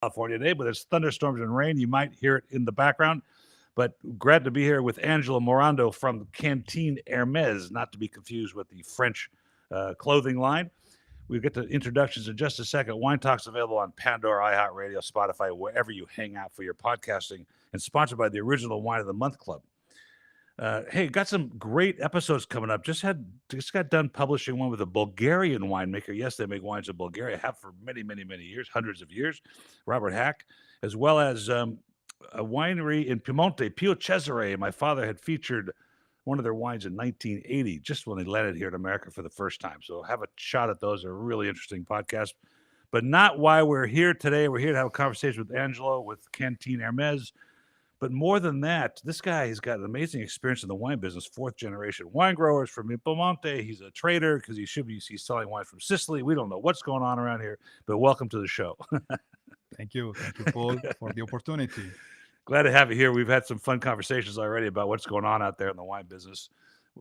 California today, but there's thunderstorms and rain. You might hear it in the background. But glad to be here with Angelo Morando from Cantine Ermes, not to be confused with the French clothing line. We'll get to introductions in just a second. Wine Talk's available on Pandora, iHeartRadio, Spotify, wherever you hang out for your podcasting, and sponsored by the Original Wine of the Month Club. Hey, got some great episodes coming up. Just got done publishing one with a Bulgarian winemaker. Yes, they make wines in Bulgaria, have for many, many, many years, hundreds of years. Robert Hack, as well as a winery in Piemonte, Pio Cesare. My father had featured one of their wines in 1980, just when they landed here in America for the first time. So have a shot at those. They're a really interesting podcast. But not why we're here today. We're here to have a conversation with Angelo with Cantine Ermes. But more than that, this guy has got an amazing experience in the wine business, fourth generation wine growers from Piemonte. He's a trader because he's selling wine from Sicily. We don't know what's going on around here, but welcome to the show. Thank you, Paul, for the opportunity. Glad to have you here. We've had some fun conversations already about what's going on out there in the wine business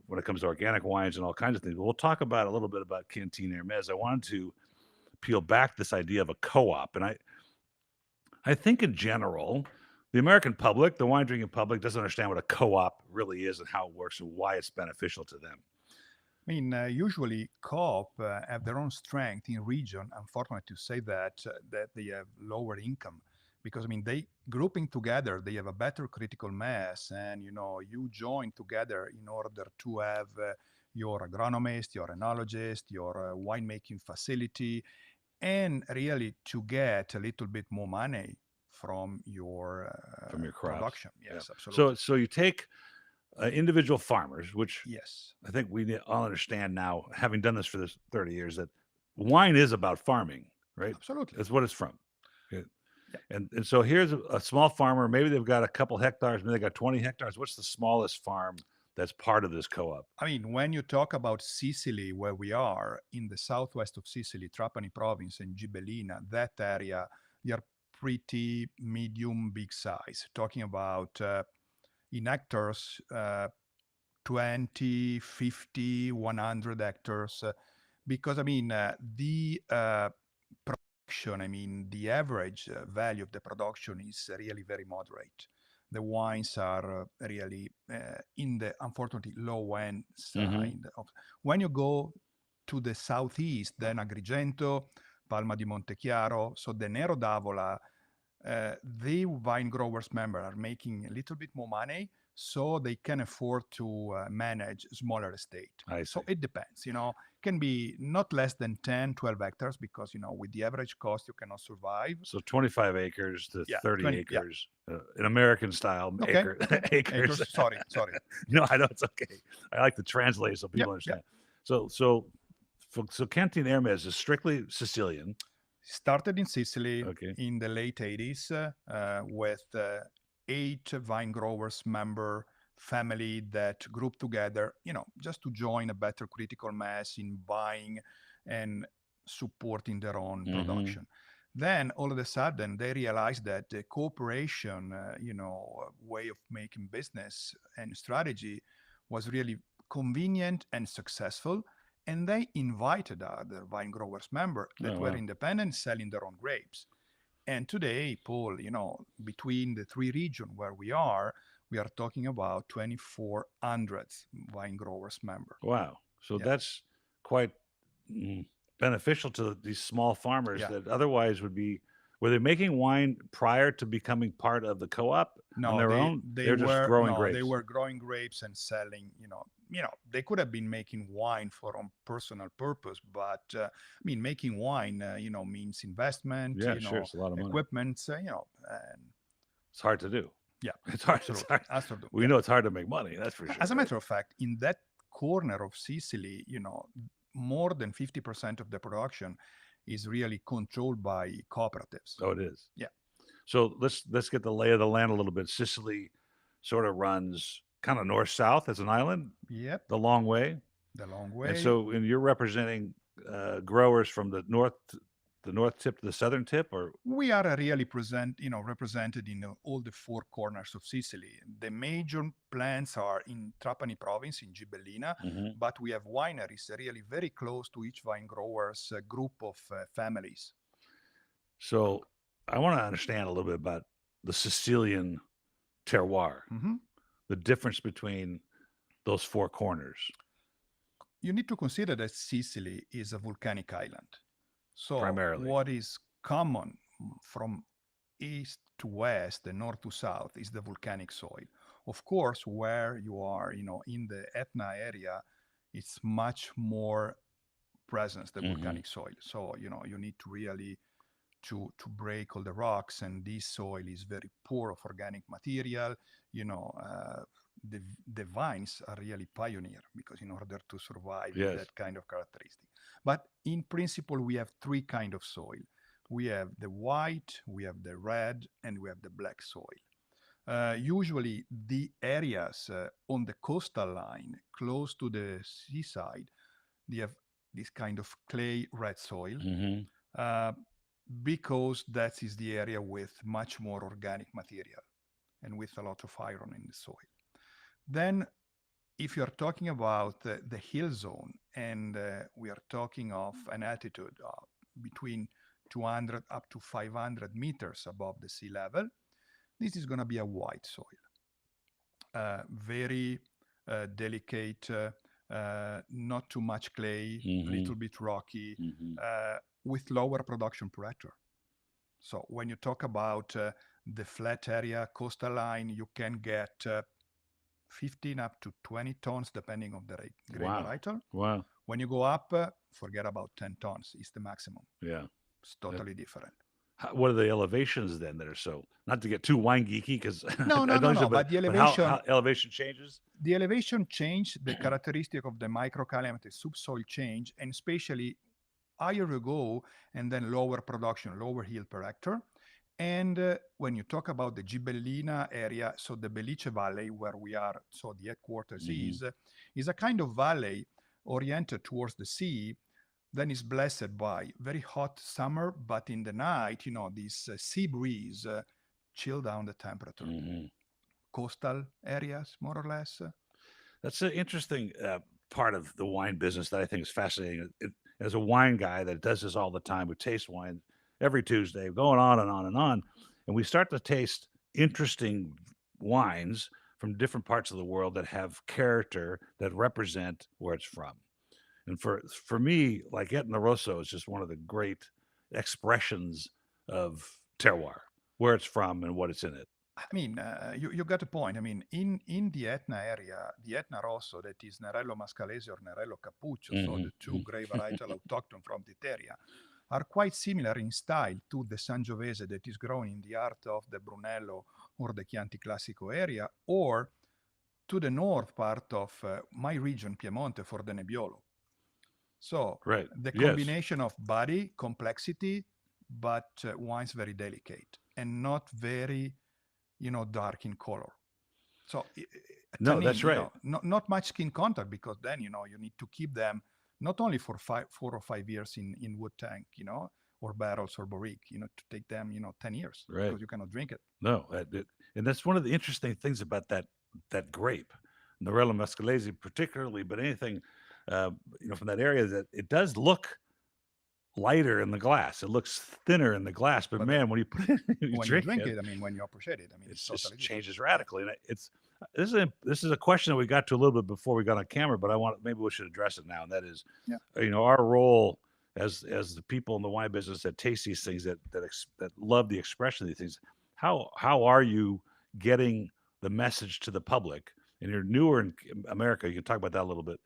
when it comes to organic wines and all kinds of things. But we'll talk about a little bit about Cantine Ermes. I wanted to peel back this idea of a co-op, and I think in general, the American public, the wine drinking public, doesn't understand what a co-op really is and how it works and why it's beneficial to them. I mean, usually co-op have their own strength in region. Unfortunately, to say that they have lower income because I mean they grouping together, they have a better critical mass, and you join together in order to have your agronomist, your enologist, your winemaking facility, and really to get a little bit more money from your Crops. production. Yeah. Yes, absolutely. So you take individual farmers, which Yes, I think we all understand now, having done this for this 30 years, that wine is about farming, right? absolutely. That's what it's from. Yeah. Yeah. And so here's a small farmer. Maybe they've got a couple hectares. Maybe they got 20 hectares. What's the smallest farm that's part of this co-op? I mean, when you talk about Sicily, where we are in the southwest of Sicily, Trapani province and Gibellina, that area, they are pretty medium big size. Talking about in hectares, 20, 50, 100 hectares. Because, I mean, the production, I mean, the average value of the production is really very moderate. The wines are really in the unfortunately low end side. When you go to the southeast, then Agrigento, Palma di Montechiaro, so the Nero d'Avola, the wine growers member are making a little bit more money, so they can afford to manage smaller estate. I see. So it depends, can be not less than 10, 12 hectares because, with the average cost, you cannot survive. So 25 acres to 30 20, acres, in American style, okay. acres. Sorry. No, I know it's okay. I like to translate so people understand. So Cantine Ermes is strictly Sicilian. Started in Sicily Okay. in the late 80s with 8 vine growers member family that grouped together, just to join a better critical mass in buying and supporting their own production. Then all of a sudden they realized that the cooperation, way of making business and strategy was really convenient and successful. And they invited other vine growers member that were independent selling their own grapes. And today, Paul, between the 3 regions where we are talking about 2,400 vine growers member. Wow. So that's quite beneficial to these small farmers that otherwise were they making wine prior to becoming part of the co-op on their own? They're just growing grapes. They were growing grapes and selling, they could have been making wine for on personal purpose, but making wine, means investment, sure, it's a lot of money. equipment, and it's hard to do. Yeah, it's hard. We know it's hard to make money. That's for sure. As a matter of fact, in that corner of Sicily, more than 50% of the production is really controlled by cooperatives. Oh, it is. Yeah. So let's get the lay of the land a little bit. Sicily sort of runs kind of north-south as an island. Yep. The long way. And so, you're representing growers from the north tip to the southern tip, or we are really represented in all the 4 corners of Sicily. The major plants are in Trapani province in Gibellina, but we have wineries really very close to each vine growers group of families. So I want to understand a little bit about the Sicilian terroir, Mhm. the difference between those four corners You need to consider that Sicily is a volcanic island. So, primarily. what is common from east to west and north to south is the volcanic soil. Of course, where you are, in the Etna area, it's much more presence the Hmm. volcanic soil. So, you need to really to break all the rocks, and this soil is very poor of organic material. You know, the the vines are really pioneer because in order to survive with Yes. that kind of characteristic. But in principle, we have three kind of soil. We have the white, we have the red, and we have the black soil. Usually, the areas on the coastal line, close to the seaside, they have this kind of clay red soil. Hmm. Uh, because that is the area with much more organic material and with a lot of iron in the soil. Then, if you're talking about the hill zone, and we are talking of an altitude of between 200 up to 500 meters above the sea level, this is going to be a white soil, very delicate, not too much clay, a Hmm. little bit rocky, Hmm. with lower production per hectare. So when you talk about the flat area coastal line, you can get 15 up to 20 tons depending on the grape Wow. varietal. Wow. When you go up, forget about 10 tons. It's the maximum. Yeah. It's That- totally different. what are the elevations then that are so, not to get too wine geeky because No, I no, know no, you said, no. But but how elevation changes? the elevation change, the characteristic of the microclimate, the subsoil change, and especially higher you go, and then lower production, lower yield per hectare. And when you talk about the Gibellina area, so the Belìce Valley, where we are, so the headquarters Hmm. is a kind of valley oriented towards the sea. Then is blessed by very hot summer, but in the night, this sea breeze chill down the temperature. Hmm. Coastal areas, more or less. That's an interesting part of the wine business that I think is fascinating. As a wine guy that does this all the time, we taste wine every Tuesday, going on and on and on, and we start to taste interesting wines from different parts of the world that have character that represent where it's from. And for me, like Etna Rosso is just one of the great expressions of terroir, where it's from and what it's in it. I mean, you got a point. I mean, in the Etna area, the Etna Rosso, that is Nerello Mascalese or Nerello Cappuccio, so Hmm. the two grape varietal autochthon from the area, are quite similar in style to the Sangiovese that is grown in the heart of the Brunello or the Chianti Classico area, or to the north part of my region, Piemonte, for the Nebbiolo. So Right. the Yes. combination of body, complexity, but wines very delicate and not very dark in color. So No, tannin, that's right. not much skin contact because then you need to keep them not only for 4 or 5 years in wood tank, or barrels or barrique, to take them 10 years Right. because you cannot drink it. No, and that's one of the interesting things about that grape, Norella Muscalese particularly, but anything from that area, that it does look lighter in the glass. It looks thinner in the glass, but But man, when you put it, you when you drink drink it, it, I mean, when you appreciate it, I mean, it's it totally different. changes radically. And it's this is a question that we got to a little bit before we got on camera, but maybe we should address it now. And that is, Yeah. our role as the people in the wine business that taste these things, that love the expression of these things. How are you getting the message to the public? And you're newer in America. You can talk about that a little bit.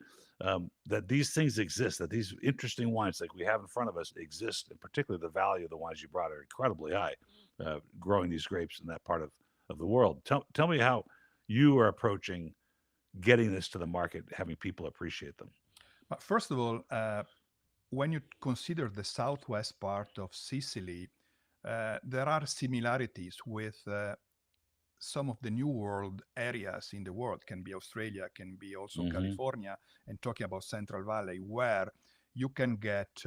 That these things exist, that these interesting wines like we have in front of us exist, and particularly the value of the wines you brought are incredibly high, growing these grapes in that part of the world. Tell me how you are approaching getting this to the market, having people appreciate them. But first of all, when you consider the southwest part of Sicily, there are similarities with some of the new world areas in the world. Can be Australia, can be also Hmm. California, and talking about Central Valley, where you can get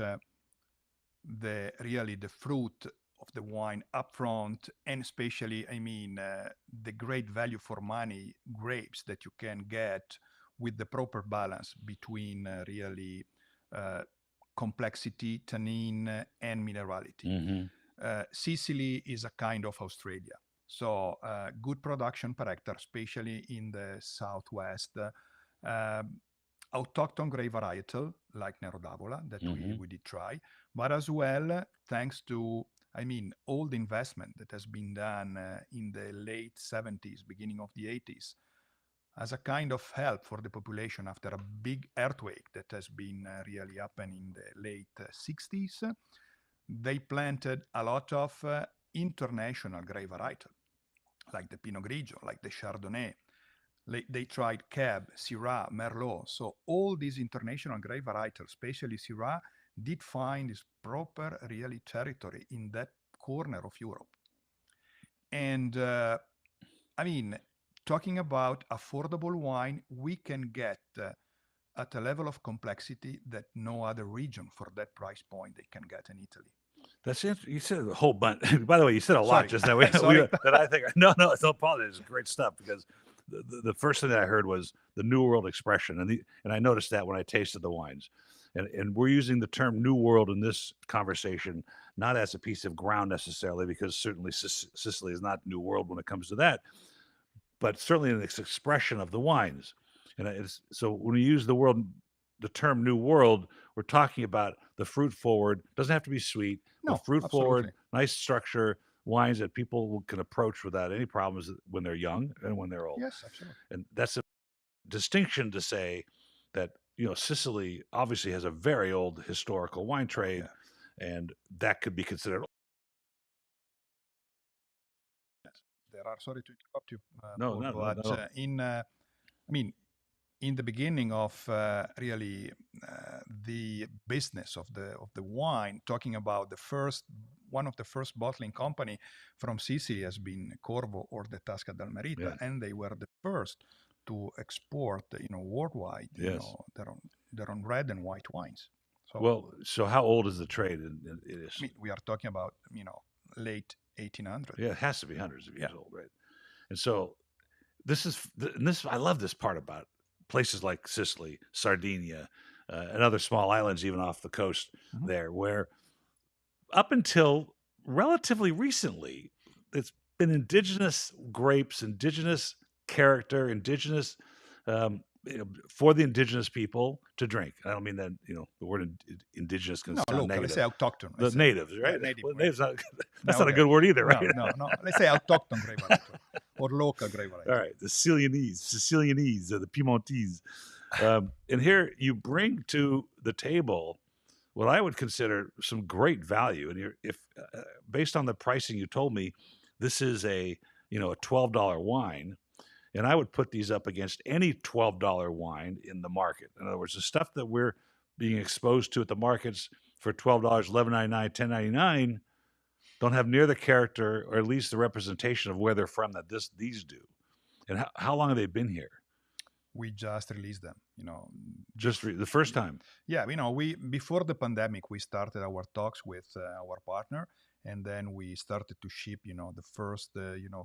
the fruit of the wine upfront, and especially, I mean, the great value for money grapes that you can get with the proper balance between really uh, complexity, tannin, and minerality. Hmm. Sicily is a kind of Australia. So good production per hectare, especially in the southwest. Autochthon grape varietal like Nero d'Avola that we did try, but as well thanks to all the investment that has been done in the late 70s, beginning of the 80s, as a kind of help for the population after a big earthquake that has been really happened in the late 60s. They planted a lot of international grape varietal, like the Pinot Grigio, like the Chardonnay. They tried Cab, Syrah, Merlot. So all these international grape varietals, especially Syrah, did find its proper really territory in that corner of Europe. And talking about affordable wine, we can get at a level of complexity that no other region for that price point they can get in Italy. That's it. You said a whole bunch. By the way, you said a lot Sorry. just now. That I think no, it's no problem. It's great stuff because the first thing that I heard was the New World expression, and I noticed that when I tasted the wines, and we're using the term New World in this conversation not as a piece of ground necessarily, because certainly Sicily is not New World when it comes to that, but certainly in its expression of the wines. And so when we use the term New World, we're talking about the fruit forward. Doesn't have to be sweet. No, but fruit absolutely. forward, nice structure, wines that people can approach without any problems when they're young and when they're old. Yes, absolutely. And that's a distinction to say that Sicily obviously has a very old historical wine trade, and that could be considered. Sorry to interrupt you, No, Paul, but in the beginning of really the business of the wine, talking about one of the first bottling company from Sicily has been Corvo or the Tasca del Merita, and they were the first to export, worldwide, their own red and white wines. So how old is the trade? We are talking about late 1800s. Yeah, it has to be hundreds of years old, right? And so I love this part about places like Sicily, Sardinia, and other small islands, even off the coast there, where up until relatively recently, it's been indigenous grapes, indigenous character, indigenous for the indigenous people to drink. I don't mean that the word indigenous can sound local, negative. Let's say autochthon. The natives, right? Yeah, native, well, natives that's not a good word either, right? No. Let's say autochthon grape varietal or local grape varietal. All right, the Sicilianese, or the Piemontese. And here you bring to the table what I would consider some great value. And if based on the pricing you told me, this is a $12 wine, and I would put these up against any $12 wine in the market. In other words, the stuff that we're being exposed to at the markets for $12, $11.99, $10.99 don't have near the character, or at least the representation of where they're from that these do. And how long have they been here? We just released them, Just the first time. Yeah, we before the pandemic, we started our talks with our partner, and then we started to ship, the first,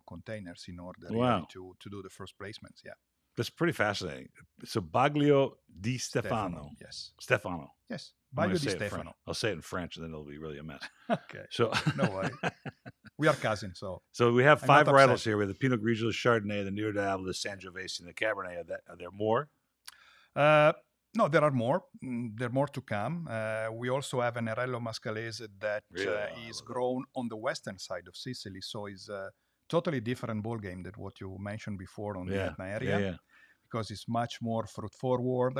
containers in order really to do the first placements. Yeah. That's pretty fascinating. So Baglio di Stefano. Yes. Stefano. Yes. Baglio di Stefano. I'll say it in French, and then it'll be really a mess. Okay. So no worry. We are cousins, so we have 5 varietals here. We have the Pinot Grigio, the Chardonnay, the Nero d'Avola, the Sangiovese, and the Cabernet. Are there more? No, there are more. There are more to come. We also have an Nerello Mascalese that is grown on the western side of Sicily, so it's a totally different ballgame than what you mentioned before on the Etna area, because it's much more fruit forward.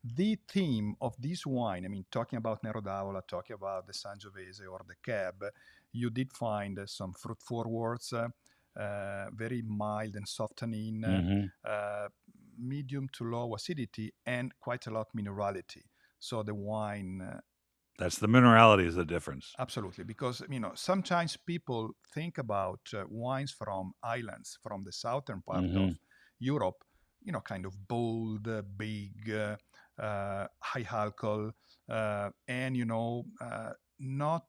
The theme of this wine, talking about Nero d'Avola, talking about the Sangiovese or the Cab, you did find some fruit forwards, very mild and soft tannin, medium to low acidity, and quite a lot minerality. So the wine... That's the minerality is the difference. Absolutely, because, sometimes people think about wines from islands, from the southern part of Europe, kind of bold, big, high alcohol, and, not...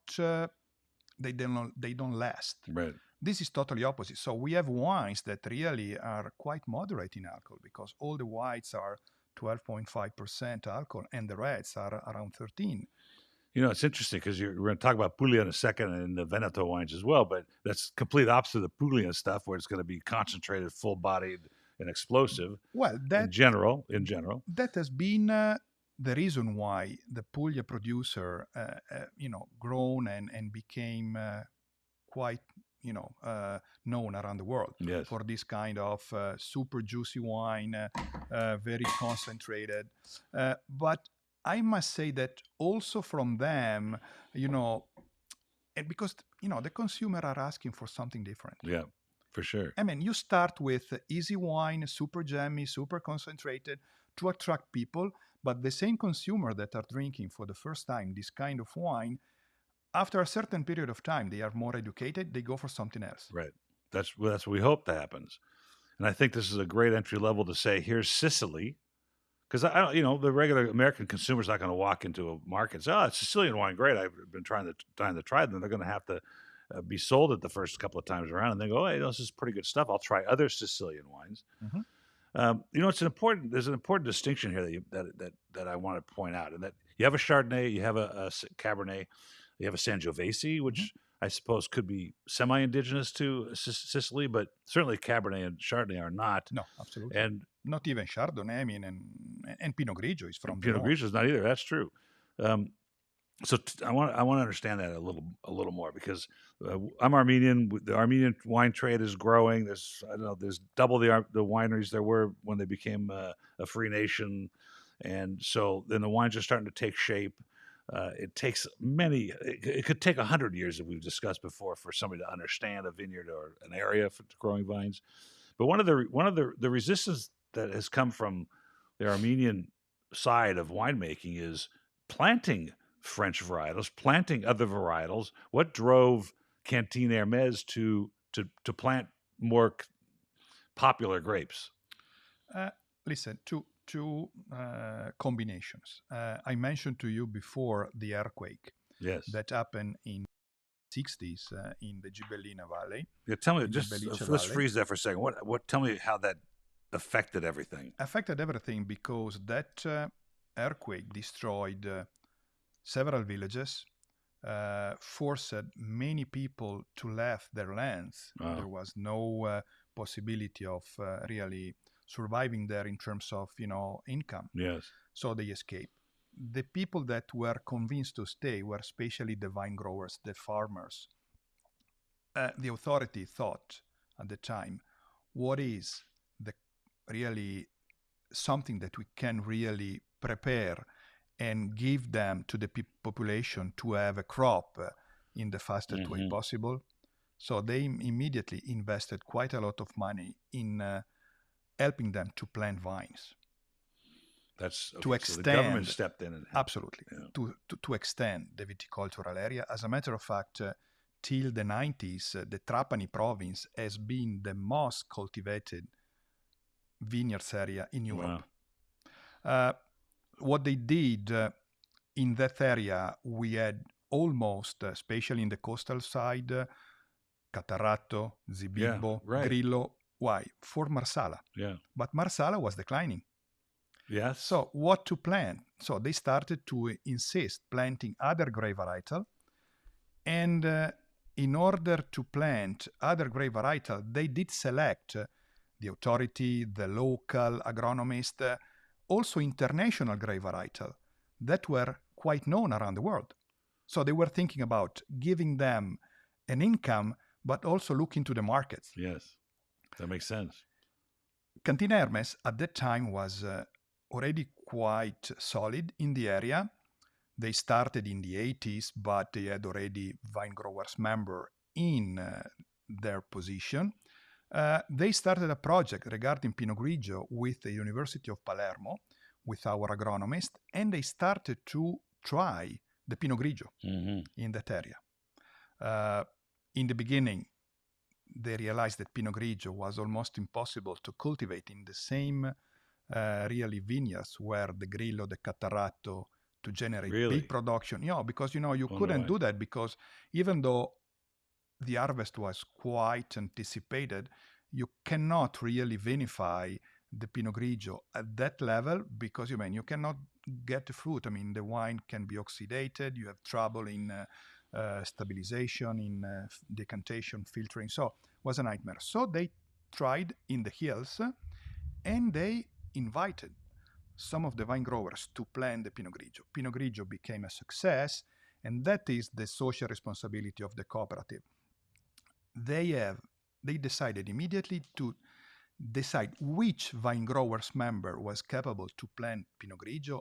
they don't last. Right. This is totally opposite. So we have wines that really are quite moderate in alcohol, because all the whites are 12.5% alcohol and the reds are around 13. It's interesting because we're going to talk about Puglia in a second and the Veneto wines as well, but that's complete opposite of the Puglia stuff where it's going to be concentrated, full-bodied, and explosive Well, in general. In general, that has been the reason why the Puglia producer, grown and became quite, known around the world yes, for this kind of super juicy wine, very concentrated. But I must say that also from them, and because the consumer are asking for something different. yeah, for sure. I mean, you start with easy wine, super jammy, super concentrated to attract people, but the same consumer that are drinking for the first time this kind of wine, after a certain period of time, they are more educated, they go for something else. Right. That's what we hope that happens. And I think this is a great entry level to say, here's Sicily. Because I don't, the regular American consumer's not going to walk into a market and say, "Oh, it's Sicilian wine, great! I've been trying to try them." They're going to have to be sold it the first couple of times around, and they go, "Hey, this is pretty good stuff. I'll try other Sicilian wines." Mhm. There's an important distinction here that I want to point out, and that you have a Chardonnay, you have a Cabernet, you have a Sangiovese, which I suppose could be semi-indigenous to Sicily, but certainly Cabernet and Chardonnay are not. No, absolutely. And Not even Chardonnay, I mean, and Pinot Grigio is from the Pinot north. Grigio is not either. That's true. So I want to understand that a little more because I'm Armenian. The Armenian wine trade is growing. There's double the wineries there were when they became a free nation, and so then the wines are starting to take shape. It takes it could take 100 years, as we've discussed before, for somebody to understand a vineyard or an area for growing vines. But one of the resistance that has come from the Armenian side of winemaking is planting French varietals, planting other varietals. What drove Cantine Ermes to plant more popular grapes? Listen, two combinations. I mentioned to you before the earthquake Yes. that happened in 60s in the Gibellina Valley. Yeah, tell me, in the just Belìce let's Valley. freeze that for a second. Tell me how that affected everything. Affected everything because that earthquake destroyed several villages, forced many people to leave their lands. Wow. There was no possibility of really surviving there in terms of income. Yes. So they escaped. The people that were convinced to stay were especially the vine growers, the farmers. The authority thought at the time, what is the really something that we can really prepare and give them to the population to have a crop in the fastest way possible. So they immediately invested quite a lot of money in helping them to plant vines. That's okay, to so extend, the government stepped in and helped. Absolutely, Yeah. to extend the viticultural area. As a matter of fact, till the 90s, the Trapani province has been the most cultivated vineyards area in Europe. Wow. What they did in that area, we had almost, especially in the coastal side, Catarratto, Zibibbo, right. Grillo. Why? For Marsala. Yeah. But Marsala was declining. Yes. So what to plant? So they started to insist planting other grape varietal. And in order to plant other grape varietal, they did select the authority, the local agronomist, also international grape varietal that were quite known around the world. So they were thinking about giving them an income, but also look into the markets. Yes, that makes sense. Cantine Ermes at that time was already quite solid in the area. They started in the 80s, but they had already vine growers member in their position. They started a project regarding Pinot Grigio with the University of Palermo, with our agronomist, and they started to try the Pinot Grigio in that area. In the beginning, they realized that Pinot Grigio was almost impossible to cultivate in the same really vineyards where the Grillo, the Catarratto, to generate big production. Because you couldn't do that, because even though the harvest was quite anticipated, you cannot really vinify the Pinot Grigio at that level, because you cannot get the fruit. I mean, the wine can be oxidated. You have trouble in stabilization, in decantation, filtering. So it was a nightmare. So they tried in the hills, and they invited some of the vine growers to plant the Pinot Grigio. Pinot Grigio became a success, and that is the social responsibility of the cooperative. They decided immediately to decide which vine growers member was capable to plant Pinot Grigio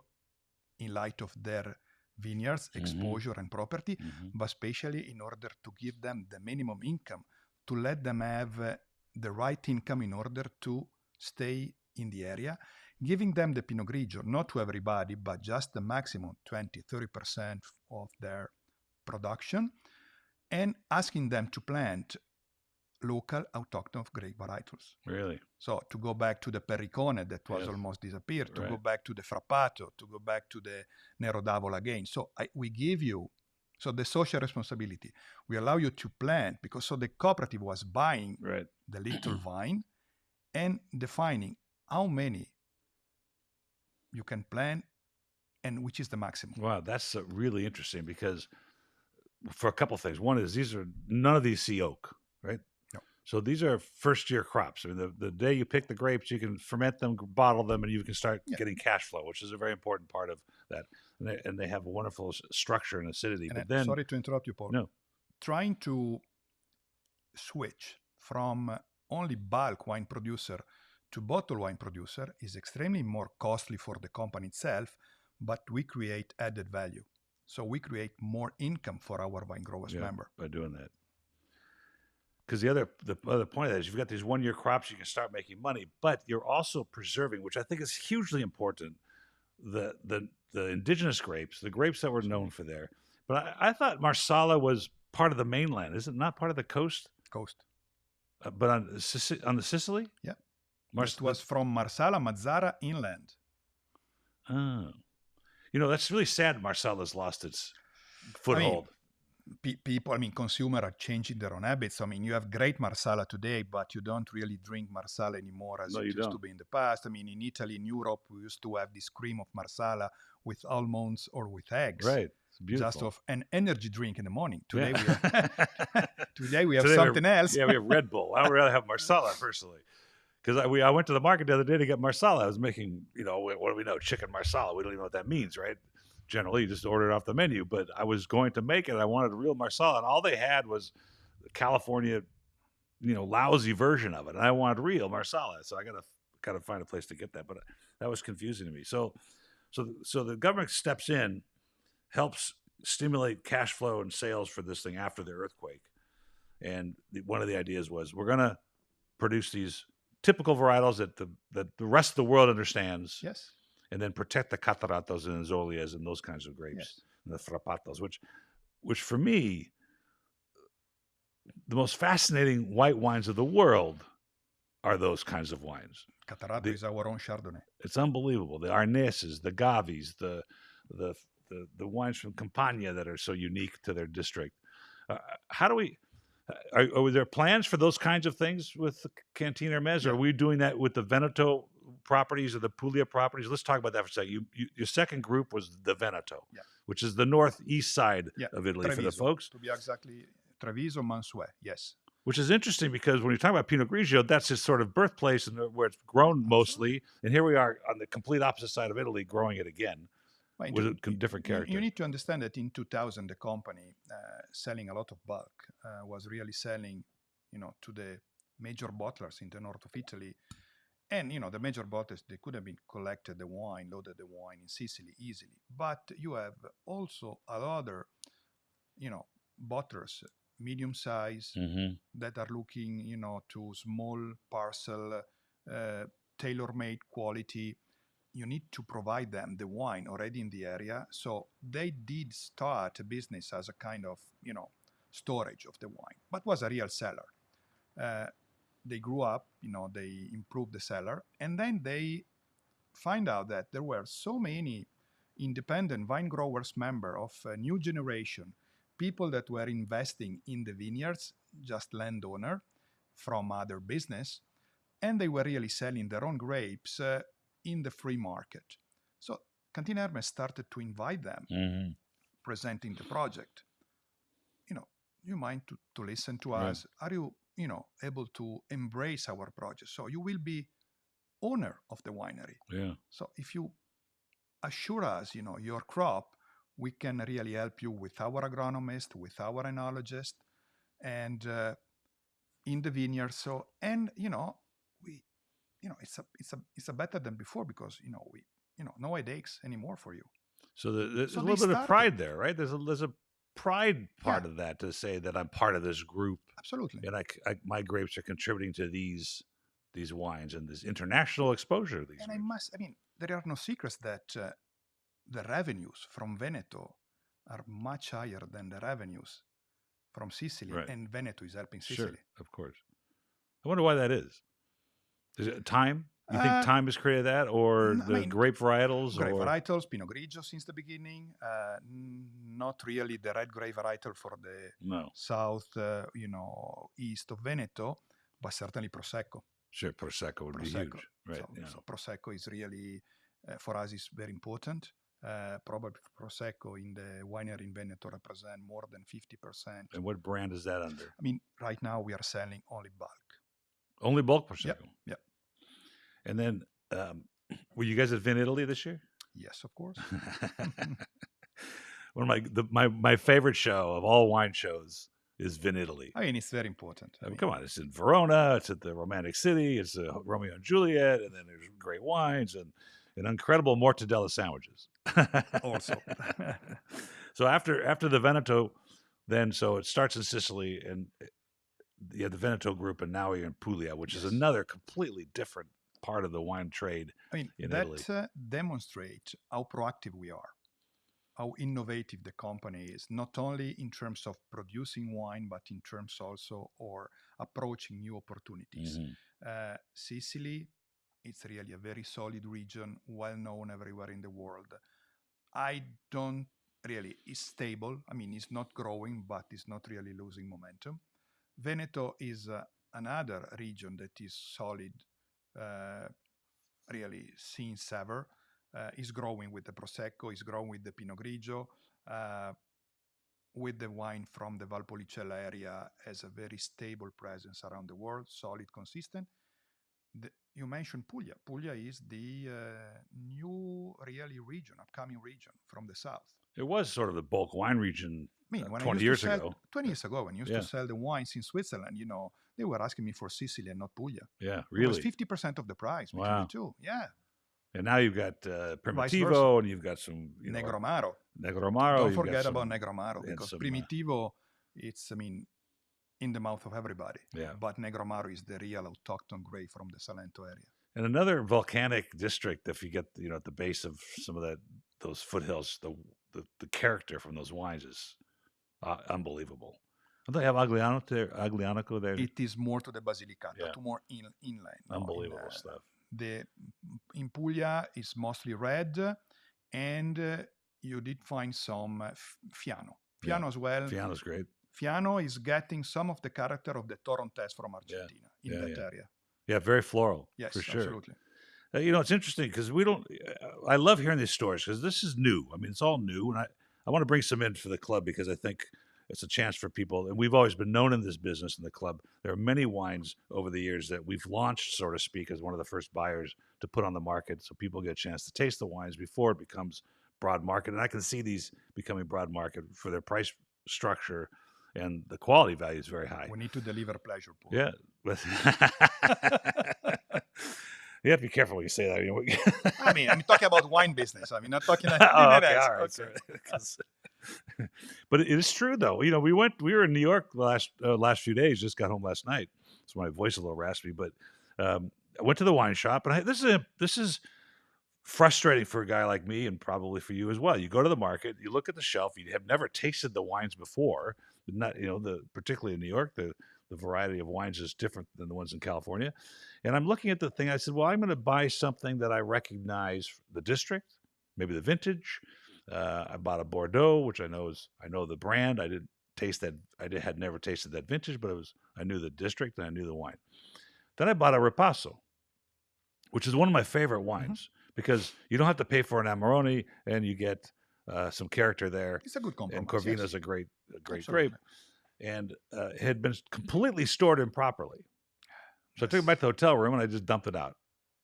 in light of their vineyards, exposure and property, but especially in order to give them the minimum income, to let them have the right income in order to stay in the area, giving them the Pinot Grigio, not to everybody, but just the maximum 20-30% of their production, and asking them to plant local autochthon grape varietals. Really? So to go back to the Perricone that was almost disappeared, to go back to the Frappato, to go back to the Nero d'Avola again. So we give you, so the social responsibility, we allow you to plant, because so the cooperative was buying the little vine and defining how many you can plant and which is the maximum. Wow, that's really interesting, because for a couple of things. One is none of these see oak, right? No. So these are first-year crops. I mean, the day you pick the grapes, you can ferment them, bottle them, and you can start getting cash flow, which is a very important part of that. And they have a wonderful structure and acidity. And but then, sorry to interrupt you, Paul. No. Trying to switch from only bulk wine producer to bottle wine producer is extremely more costly for the company itself, but we create added value. So we create more income for our vine growers member by doing that. Because the other point of that is, you've got these 1-year crops, you can start making money, but you're also preserving, which I think is hugely important, the indigenous grapes, the grapes that were known for there. But I thought Marsala was part of the mainland. Is it not part of the coast? Coast. But on the Sicily? Yeah. It was from Marsala, Mazzara, inland. Oh. You know, that's really sad Marsala's lost its foothold. Consumers are changing their own habits. I mean, you have great Marsala today, but you don't really drink Marsala anymore as it used to be in the past. I mean, in Italy, in Europe, we used to have this cream of Marsala with almonds or with eggs. Right. It's beautiful. Just of an energy drink in the morning. Today we have something else. Yeah, we have Red Bull. I would rather have Marsala, personally. Because I went to the market the other day to get Marsala. I was making, what do we know? Chicken Marsala. We don't even know what that means, right? Generally, you just order it off the menu. But I was going to make it. I wanted a real Marsala, and all they had was the California, lousy version of it. And I wanted real Marsala, so I gotta find a place to get that. But that was confusing to me. So the government steps in, helps stimulate cash flow and sales for this thing after the earthquake. And one of the ideas was, we're gonna produce these typical varietals that the rest of the world understands. Yes. And then protect the Cataratos and Zolias and those kinds of grapes, and the Frappatos, which for me, the most fascinating white wines of the world are those kinds of wines. Catarato is our own Chardonnay. It's unbelievable. The Arneses, the Gavis, the wines from Campania that are so unique to their district. How do we? Are there plans for those kinds of things with Cantine Ermes? Or are we doing that with the Veneto properties or the Puglia properties? Let's talk about that for a second. Your second group was the Veneto, which is the northeast side of Italy, Treviso, for the folks. To be exactly, Treviso, Mansuet, yes. Which is interesting, because when you're talking about Pinot Grigio, that's his sort of birthplace and where it's grown mostly. And here we are on the complete opposite side of Italy, growing it again. With a different character. You need to understand that in 2000, the company selling a lot of bulk was really selling, to the major bottlers in the north of Italy. And, the major bottlers, they could have been loaded the wine in Sicily easily. But you have also other, bottlers, medium size, that are looking, to small parcel, tailor-made quality. You need to provide them the wine already in the area. So they did start a business as a kind of, storage of the wine, but was a real seller. They grew up, they improved the cellar, and then they find out that there were so many independent vine growers member of a new generation, people that were investing in the vineyards, just landowner from other business, and they were really selling their own grapes in the free market. So Cantine Ermes started to invite them, Mhm. presenting the project. You mind to listen to Right. us? Are you, able to embrace our project? So you will be owner of the winery. Yeah. So if you assure us, your crop, we can really help you with our agronomist, with our enologist, and in the vineyard. So, and we, it's a better than before because we, no headaches anymore for you. So there's So a they little bit of started. pride there, right? There's a pride part Yeah. of that to say that I'm part of this group, Absolutely. and my grapes are contributing to these wines and this international exposure of these And grapes. there are no secrets that the revenues from Veneto are much higher than the revenues from Sicily, Right. and Veneto is helping Sure, Sicily. of course. I wonder why that is. Is it time? You think time has created that, or the grape varietals, grape or varietals, Pinot Grigio since the beginning. Not really the red grape varietal for the no? south, east of Veneto, but certainly Prosecco. Sure, Prosecco would be Prosecco. huge, right? So Prosecco is really, for us, is very important. Probably Prosecco in the winery in Veneto represent more than 50%. And what brand is that under? Right now we are selling only bulk. Only bulk Prosecco. Yep. And then, were you guys at Vin Italy this year? Yes, of course. One of my favorite show of all wine shows is Vin Italy. It's very important. Come on, it's in Verona. It's at the Romantic City. It's Romeo and Juliet, and then there's great wines and incredible mortadella sandwiches. Also. So after the Veneto, then so it starts in Sicily, and you have the Veneto group, and now you're in Puglia, which is another completely different part of the wine trade in Italy. That demonstrates how proactive we are, how innovative the company is, not only in terms of producing wine, but in terms also or approaching new opportunities. Sicily, it's really a very solid region, well known everywhere in the world. It's stable. It's not growing, but it's not really losing momentum. Veneto is another region that is solid, really since ever. Is growing with the Prosecco, is growing with the Pinot Grigio, with the wine from the Valpolicella area has a very stable presence around the world, solid, consistent. You mentioned Puglia. Puglia is the new really region, upcoming region from the south. It was sort of the bulk wine region 20 years ago. 20 years ago, when I used to sell the wines in Switzerland, they were asking me for Sicily and not Puglia. Yeah, really? It was 50% of the price between the two. Yeah. And now you've got Primitivo, and you've got some Negromaro. Negromaro. Don't forget about Negromaro, because Primitivo, it's in the mouth of everybody. Yeah. But Negromaro is the real autochthon grape from the Salento area. And another volcanic district, if you get at the base of some of those foothills, the character from those wines is unbelievable. Don't they have Aglianico there? It is more to the Basilicata, to more inland. Unbelievable stuff. In Puglia is mostly red, and you did find some Fiano. Fiano as well. Fiano's great. Fiano is getting some of the character of the Torrontés from Argentina in that area. Yeah, very floral. Yes, for sure. Absolutely. It's interesting because we don't. I love hearing these stories because this is new. It's all new, and I want to bring some in for the club because I think it's a chance for people. And we've always been known in this business in the club. There are many wines over the years that we've launched, so to speak, as one of the first buyers to put on the market, so people get a chance to taste the wines before it becomes broad market. And I can see these becoming broad market for their price structure, and the quality value is very high. We need to deliver pleasure, Paul. Yeah. You have to be careful when you say that. I'm talking about wine business. I'm not talking about okay, all right. Okay. But it is true, though. We were in New York the last few days. Just got home last night, so my voice is a little raspy. But I went to the wine shop, and this is frustrating for a guy like me, and probably for you as well. You go to the market, you look at the shelf, you have never tasted the wines before. Not particularly in New York, the variety of wines is different than the ones in California. And I'm looking at the thing. I said, well, I'm going to buy something that I recognize the district, maybe the vintage. I bought a Bordeaux, which I know the brand. I didn't taste that. Had never tasted that vintage, but I knew the district and I knew the wine. Then I bought a Ripasso, which is one of my favorite wines because you don't have to pay for an Amarone, and you get some character there. It's a good And compromise. Corvina Yes, is a great grape, absolutely. and it had been completely stored improperly. So I took it Yes. back to the hotel room and I just dumped it out.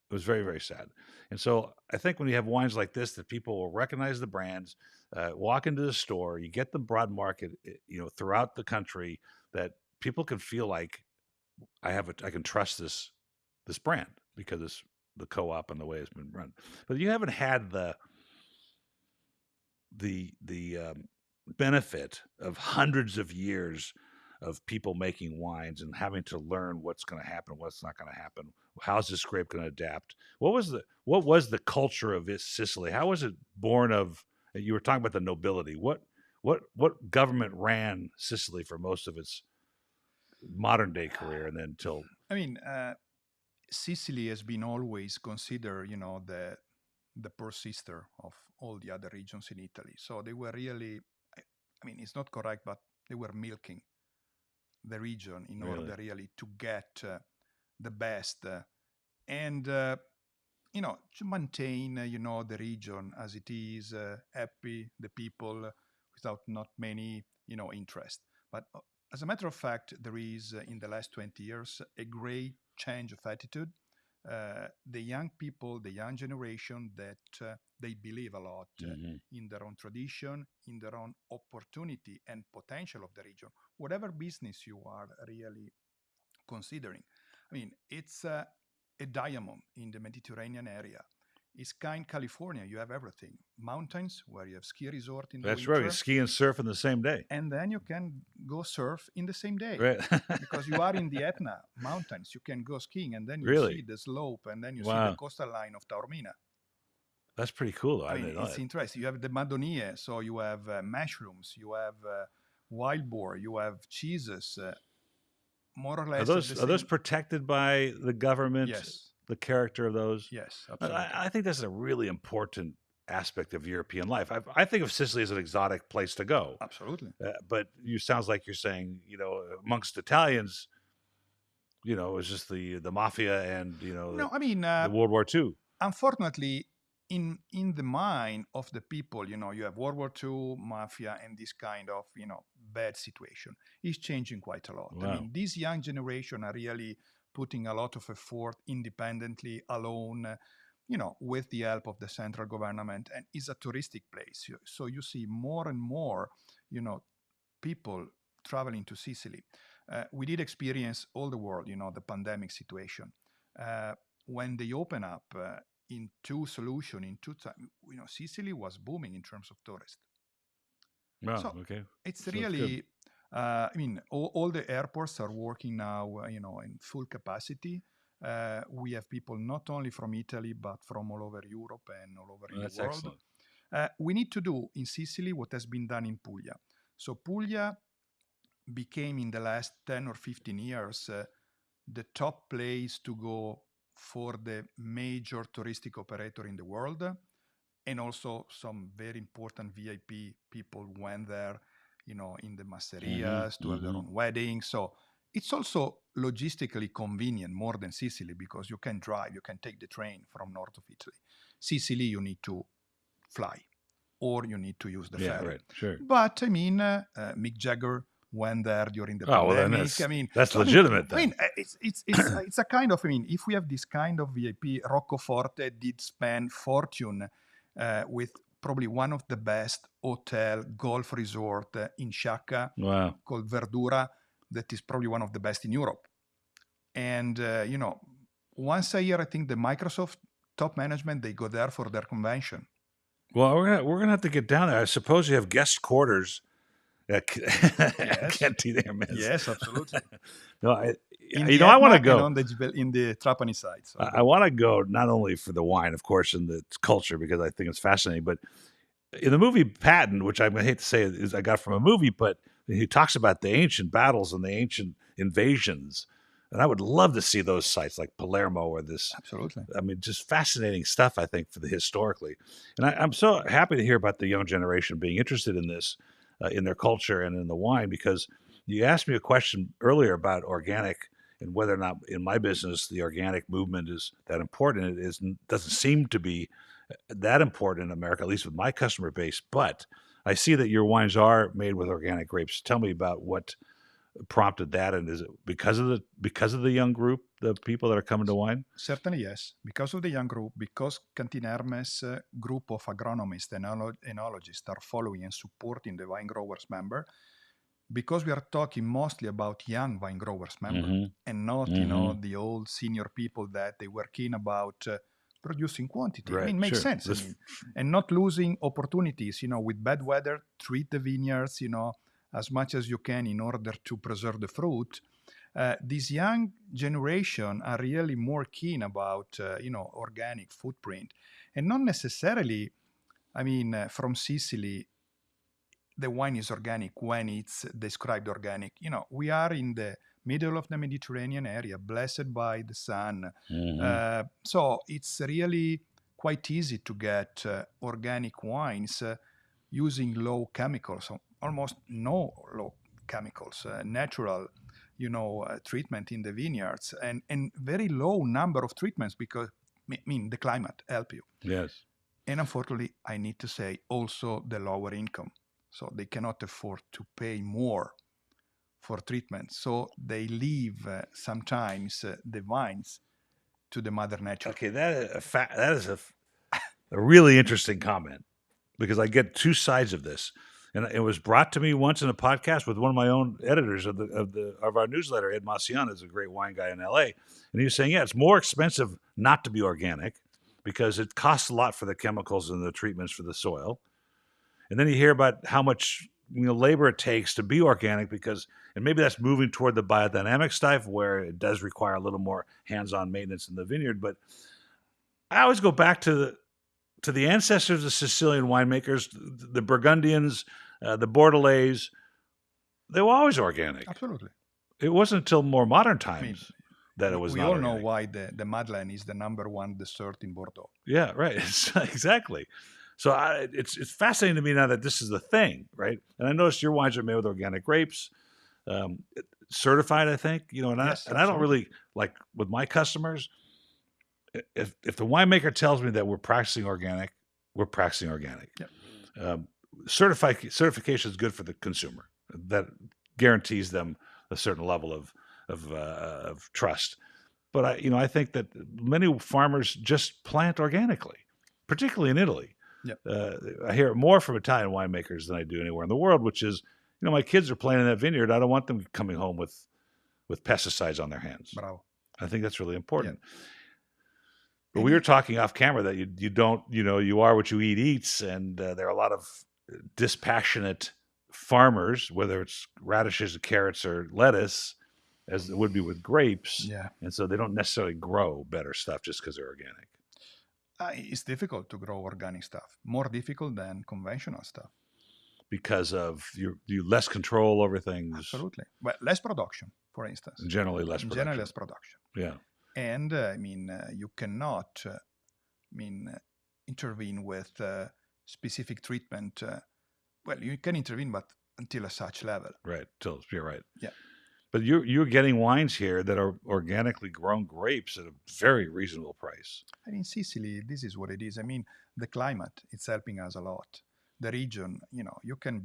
It was very, very sad. And so I think when you have wines like this, that people will recognize the brands, walk into the store, you get the broad market, throughout the country, that people can feel like I can trust this brand because it's the co-op and the way it's been run. But you haven't had the benefit of hundreds of years of people making wines and having to learn what's going to happen, what's not going to happen. How's this grape going to adapt? What was the culture of Sicily? How was it born of? You were talking about the nobility. What government ran Sicily for most of its modern day career, and then till I mean, Sicily has been always considered, the poor sister of all the other regions in Italy. So they were really, I mean, it's not correct, but they were milking the region in order really to get the best and to maintain the region as it is, happy, the people, without not many interest. But as a matter of fact, there is in the last 20 years a great change of attitude. The young people, the young generation, that they believe a lot in their own tradition, in their own opportunity and potential of the region, whatever business you are really considering. I mean, it's a diamond in the Mediterranean area. It's kind of California. You have everything. Mountains, where you have ski resort in the that's winter. right, you ski and surf in the same day, And then you can go surf in the same day. right? Because you are in the Etna mountains. You can go skiing, and then you Really? see the slope, and then you see Wow. the coastal line of Taormina. That's pretty cool. I mean, it's interesting. You have the Madonie, so you have mushrooms, you have wild boar, you have cheeses, more or less. Are those protected by the government? Yes. The character of those? Yes, absolutely. I think that's a really important aspect of European life. I think of Sicily as an exotic place to go. Absolutely. But you sounds like you're saying, amongst Italians, it's just the mafia and No, I mean, the World War II. Unfortunately, in the mind of the people, you have World War II, mafia, and this kind of bad situation is changing quite a lot. Wow. I mean, this young generation are really putting a lot of effort independently, alone, with the help of the central government, and is a touristic place. So you see more and more, people traveling to Sicily. We did experience all the world, the pandemic situation. When they open up in two solutions, in two times, Sicily was booming in terms of tourists. Wow, So okay. it's So really, I mean, all the airports are working now, in full capacity. We have people not only from Italy, but from all over Europe and all over in That's the world. excellent. We need to do in Sicily what has been done in Puglia. So Puglia became in the last 10 or 15 years the top place to go for the major touristic operator in the world. And also some very important VIP people went there, in the Masserias to have their own weddings. So it's also logistically convenient more than Sicily, because you can drive, you can take the train from north of Italy. Sicily, you need to fly or you need to use the ferry. Right, sure. But I mean, Mick Jagger went there during the Well, pandemic. then that's legitimate. I mean, it's a kind of. I mean, if we have this kind of VIP, Roccoforte did spend fortune with probably one of the best hotel golf resort in Sciacca, called Verdura, that is probably one of the best in Europe. And once a year, I think the Microsoft top management, they go there for their convention. Well, we're gonna have to get down there. I suppose you have guest quarters at Cantine Ermes. Yes, absolutely. No, I I want to go in the Trapani side. So I want to go not only for the wine, of course, and the culture, because I think it's fascinating, but in the movie Patton, which I hate to say is I got from a movie, but he talks about the ancient battles and the ancient invasions. And I would love to see those sites like Palermo or this. Absolutely. I mean, just fascinating stuff, I think, for the historically. And I'm so happy to hear about the young generation being interested in this, in their culture and in the wine, because you asked me a question earlier about organic and whether or not in my business the organic movement is that important. Doesn't seem to be that important in America, at least with my customer base. But I see that your wines are made with organic grapes. Tell me about what prompted that, and is it because of the young group, the people that are coming to wine? Certainly, yes. Because of the young group, because Cantine Ermes group of agronomists and enologists are following and supporting the wine growers member, because we are talking mostly about young wine growers member and not, the old senior people that they were keen about producing quantity. Right, I mean, makes sure. sense. And not losing opportunities, with bad weather, treat the vineyards, as much as you can in order to preserve the fruit. This young generation are really more keen about, organic footprint, and not necessarily, from Sicily, the wine is organic when it's described organic. We are in the middle of the Mediterranean area, blessed by the sun. So it's really quite easy to get organic wines using low chemicals, almost no low chemicals, natural, treatment in the vineyards, and very low number of treatments because, the climate help you. Yes. And unfortunately, I need to say also the lower income. So they cannot afford to pay more for treatment. So they leave sometimes the vines to the mother nature. Okay, that is a really interesting comment, because I get two sides of this, and it was brought to me once in a podcast with one of my own editors of our newsletter. Ed Maciana is a great wine guy in L.A., and he was saying, yeah, it's more expensive not to be organic because it costs a lot for the chemicals and the treatments for the soil. And then you hear about how much labor it takes to be organic, and maybe that's moving toward the biodynamic stuff where it does require a little more hands-on maintenance in the vineyard. But I always go back to the ancestors of Sicilian winemakers, the Burgundians, the Bordelais. They were always organic. Absolutely. It wasn't until more modern times that it was we not all organic. know why the Madeleine is the number one dessert in Bordeaux. Yeah, right. Exactly. So it's fascinating to me now that this is the thing, right? And I noticed your wines are made with organic grapes, certified, I think. Yes, I don't really, like with my customers, if the winemaker tells me that we're practicing organic, we're practicing organic. Yep. Certification is good for the consumer. That guarantees them a certain level of trust. But I think that many farmers just plant organically, particularly in Italy. Yep. I hear it more from Italian winemakers than I do anywhere in the world, which is, my kids are planting that vineyard. I don't want them coming home with pesticides on their hands. Bravo. I think that's really important. Yeah. But we were talking off camera that you don't, you are what you eat eats, and there are a lot of dispassionate farmers, whether it's radishes, or carrots, or lettuce, as it would be with grapes. Yeah. And so they don't necessarily grow better stuff just because they're organic. It's difficult to grow organic stuff, more difficult than conventional stuff. Because of you less control over things. Absolutely. Well, less production, for instance. Generally less production. Yeah. And you cannot, intervene with specific treatment. Well, you can intervene, but until a such level. Right. You're right. Yeah. But you're getting wines here that are organically grown grapes at a very reasonable price. In Sicily, this is what it is. The climate, it's helping us a lot. The region, you can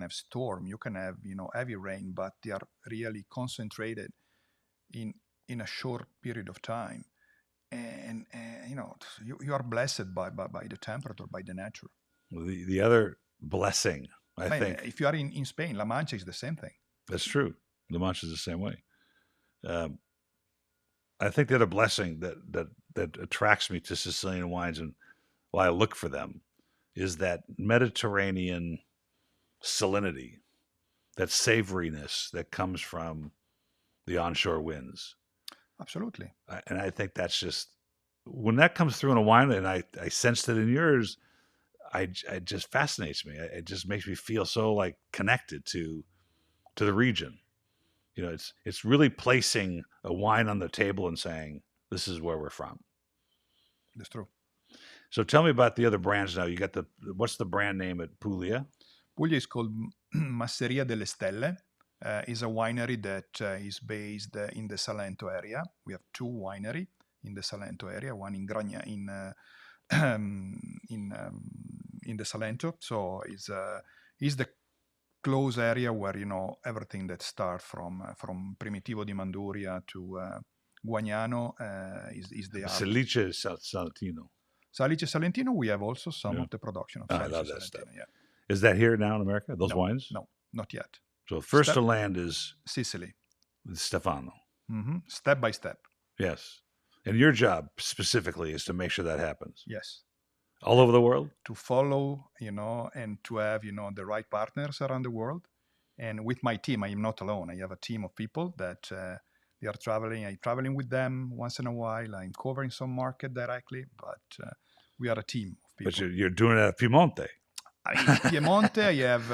have storm, you can have, heavy rain, but they are really concentrated in a short period of time. And you are blessed by the temperature, by the nature. The other blessing, I think. If you are in Spain, La Mancha is the same thing. That's true. La Mancha is the same way. I think the other blessing that attracts me to Sicilian wines, and why I look for them, is that Mediterranean salinity, that savoriness that comes from the onshore winds. Absolutely. And I think that's just, when that comes through in a wine, and I sensed it in yours, it just fascinates me. It just makes me feel so like connected to the region. It's really placing a wine on the table and saying, this is where we're from. That's true. So tell me about the other brands now. You got what's the brand name at Puglia? Puglia is called Masseria delle Stelle. is a winery that is based in the Salento area. We have two winery in the Salento area, one in Gragna in the Salento. So is the close area where everything that starts from Primitivo di Manduria to Guagnano is the Salice Salentino. Salice Salentino. We have also some Yeah. of the production of I Salice love that Salentino. stuff. Yeah. Is that here now in America? Those No, wines? No, not yet. So first Step- to land is Sicily. Stefano. Step by step. Yes. And your job specifically is to make sure that happens Yes. all over the world. To follow, and to have, the right partners around the world. And with my team, I am not alone. I have a team of people that they are traveling. I'm traveling with them once in a while. I'm covering some market directly, but we are a team of people. But you're doing it at Piemonte. In Piemonte, I have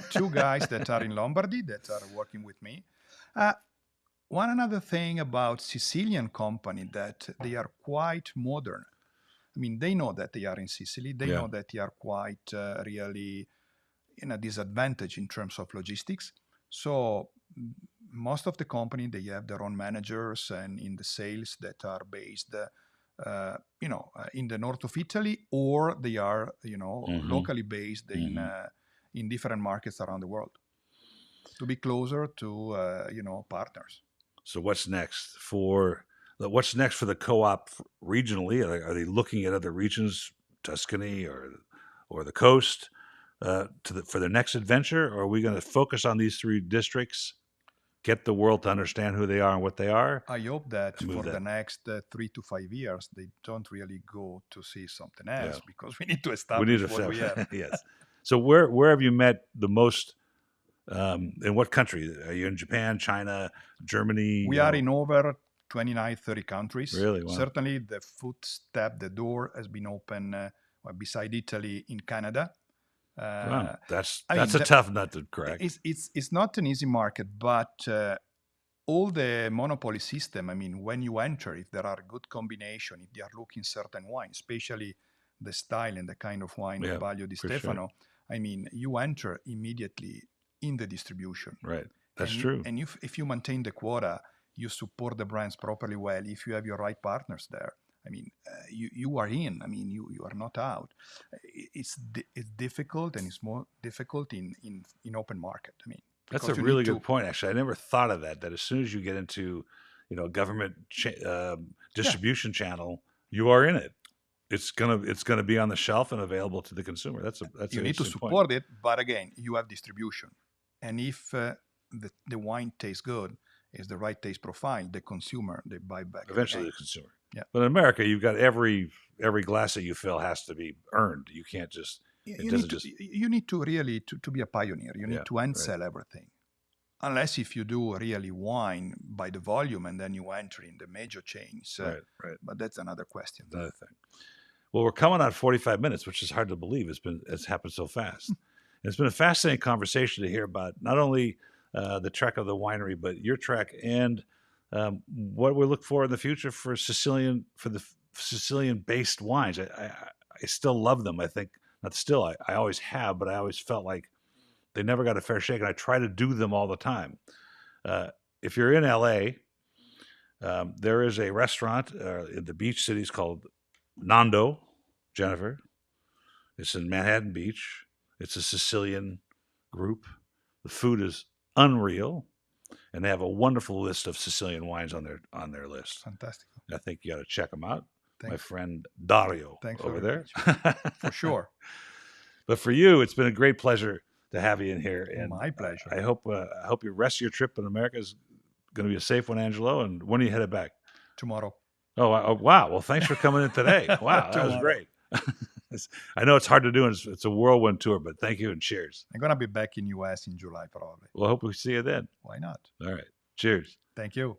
two guys that are in Lombardy that are working with me. One another thing about Sicilian company that they are quite modern. I mean, they know that they are in Sicily. They know that they are quite really in a disadvantage in terms of logistics. So most of the company, they have their own managers and in the sales that are based, in the north of Italy, or they are, locally based in different markets around the world to be closer to, partners. So what's next for the co-op regionally? Are they looking at other regions, Tuscany or the coast, for their next adventure? Or are we going to focus on these three districts, get the world to understand who they are and what they are? I hope that for the next 3 to 5 years, they don't really go to see something else because we need to establish what we have. Yes. So where have you met the most? In what country? Are you in Japan, China, Germany? We are in over 29, 30 countries. Really? Wow. Certainly the door has been open beside Italy in Canada. Wow. That's a tough nut to crack. It's not an easy market, but all the monopoly system, I mean, when you enter, if there are good combination, if they are looking certain wine, especially the style and the kind of wine of Baglio di Stefano, I mean, you enter immediately in the distribution. Right. That's true. And if you maintain the quota, you support the brands properly well, if you have your right partners there, I mean, you are in. I mean, you are not out. It's difficult, and it's more difficult in open market. I mean, that's a really good point. Actually, I never thought of that. That as soon as you get into, government distribution channel, you are in it. It's gonna be on the shelf and available to the consumer. That's you need to support it, but again, you have distribution, and if the wine tastes good, is the right taste profile, the consumer, they buy back. Eventually, the consumer. Yeah. But in America, you've got every glass that you fill has to be earned. You can't just. You need to really to be a pioneer. You need to sell everything, unless if you do really wine by the volume and then you enter in the major chains. Right. But that's another question. Another thing. Well, we're coming on 45 minutes, which is hard to believe. It's happened so fast. It's been a fascinating conversation to hear about not only the trek of the winery, but your trek and what we look for in the future for the Sicilian-based wines. I still love them. I think not still. I always have, but I always felt like they never got a fair shake, and I try to do them all the time. If you're in LA, there is a restaurant in the beach cities called Nando, Jennifer. It's in Manhattan Beach. It's a Sicilian group. The food is unreal, and they have a wonderful list of Sicilian wines on their list. Fantastic. I think you got to check them out. Thanks. My friend Dario over there. For sure. But for you, it's been a great pleasure to have you in here. And my pleasure. I hope your rest of your trip in America is going to be a safe one, Angelo. And when are you headed back? Tomorrow. Oh, wow. Well, thanks for coming in today. Wow, that was great. I know it's hard to do, and it's a whirlwind tour, but thank you and cheers. I'm going to be back in U.S. in July, probably. Well, I hope we see you then. Why not? All right. Cheers. Thank you.